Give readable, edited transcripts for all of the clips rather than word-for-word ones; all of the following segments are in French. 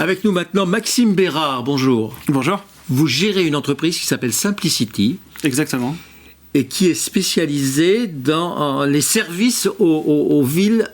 Avec nous maintenant Maxime Bérard, bonjour. Bonjour. Vous gérez une entreprise qui s'appelle Simplicity. Exactement. Et qui est spécialisée dans les services aux villes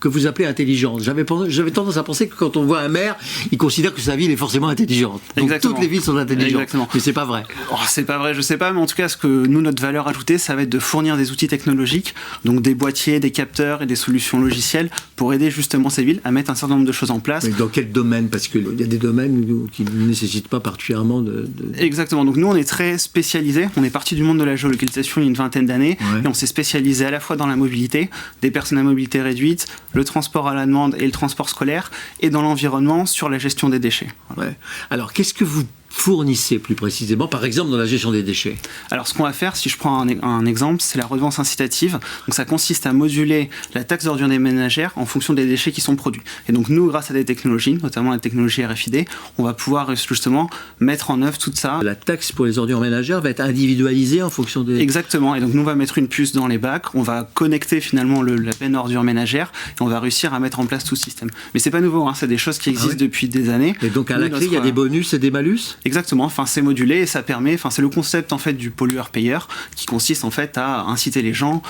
que vous appelez intelligentes. J'avais tendance à penser que quand on voit un maire, il considère que sa ville est forcément intelligente. Donc toutes les villes sont intelligentes. Exactement. Mais c'est pas vrai. Oh, c'est pas vrai, je sais pas, mais en tout cas, notre valeur ajoutée, ça va être de fournir des outils technologiques, donc des boîtiers, des capteurs et des solutions logicielles pour aider justement ces villes à mettre un certain nombre de choses en place. Mais dans quel domaine? Parce qu'il y a des domaines qui ne nécessitent pas particulièrement de... Exactement. Donc nous, on est très spécialisés. On est parti du monde de la géolocalisation il y a une vingtaine d'années. Ouais. Et on s'est spécialisé à la fois dans la mobilité, des personnes à mobilité réduite, le transport à la demande et le transport scolaire, et dans l'environnement sur la gestion des déchets. Voilà. Ouais. Alors, qu'est-ce que vous fournissez plus précisément, par exemple, dans la gestion des déchets? Alors, ce qu'on va faire, si je prends un exemple, c'est la redevance incitative. Donc, ça consiste à moduler la taxe d'ordures ménagères en fonction des déchets qui sont produits. Et donc, nous, grâce à des technologies, notamment la technologie RFID, on va pouvoir justement mettre en œuvre tout ça. La taxe pour les ordures ménagères va être individualisée en fonction des... Exactement. Et donc, nous, on va mettre une puce dans les bacs, on va connecter finalement la benne ordures ménagères et on va réussir à mettre en place tout ce système. Mais c'est pas nouveau, hein, c'est des choses qui existent depuis des années. Et donc, à la clé, il y a des bonus et des malus? Exactement, enfin, c'est modulé et ça permet, enfin, c'est le concept en fait du pollueur-payeur qui consiste en fait à inciter les gens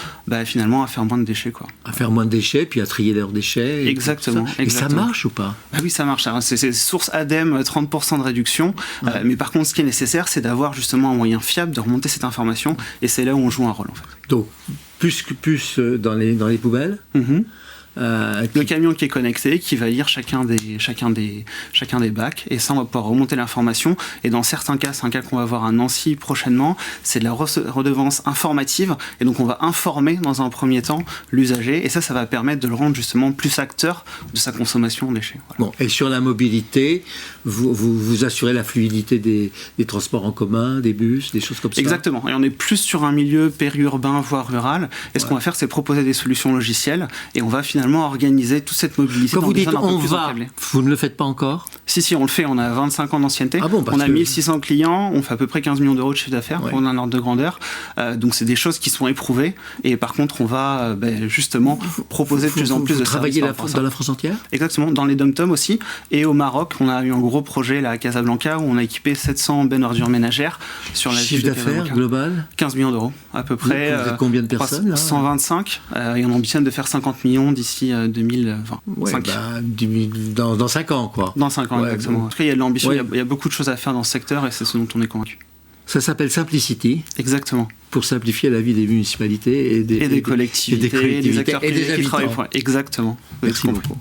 finalement à faire moins de déchets, quoi. À faire moins de déchets, puis à trier leurs déchets. Exactement. Et ça marche ou pas? Oui, ça marche. C'est source ADEME, 30% de réduction. Ouais. Mais par contre, ce qui est nécessaire, c'est d'avoir justement un moyen fiable de remonter cette information et c'est là où on joue un rôle en fait. Donc, plus dans les poubelles. Le camion qui est connecté, qui va lire chacun des bacs, et ça on va pouvoir remonter l'information. Et dans certains cas, c'est un cas qu'on va voir à Nancy prochainement, c'est de la redevance informative, et donc on va informer dans un premier temps l'usager, et ça va permettre de le rendre justement plus acteur de sa consommation en déchets. Voilà. Bon, et sur la mobilité, vous assurez la fluidité des transports en commun, des bus, des choses comme ça? Exactement, et on est plus sur un milieu périurbain voire rural, et ce qu'on va faire, c'est proposer des solutions logicielles, et on va finalement organiser toute cette mobilité. Quand vous dites on va, vous ne le faites pas encore? Si, on le fait, on a 25 ans d'ancienneté, on a 1600 clients, on fait à peu près 15 millions d'euros de chiffre d'affaires pour un ordre de grandeur, donc c'est des choses qui sont éprouvées, et par contre on va justement proposer de plus en plus de services. Vous travaillez dans la France entière? Exactement, dans les dom-toms aussi, et au Maroc, on a eu un gros projet là, à Casablanca où on a équipé 700 bennes ordures ménagères sur la chiffre d'affaires global 15 millions d'euros à peu près. Vous êtes combien de personnes là? 125, et on ambitionne de faire 50 millions d'ici 2020. Ouais, dans 5 ans, quoi. Dans 5 ans, exactement. En tout cas, il y a de l'ambition, il y a beaucoup de choses à faire dans ce secteur et c'est ce dont on est convaincu. Ça s'appelle Simplicity. Exactement. Pour simplifier la vie des municipalités et des collectivités et des acteurs et des qui travaillent habitants. pour. Exactement. Merci beaucoup.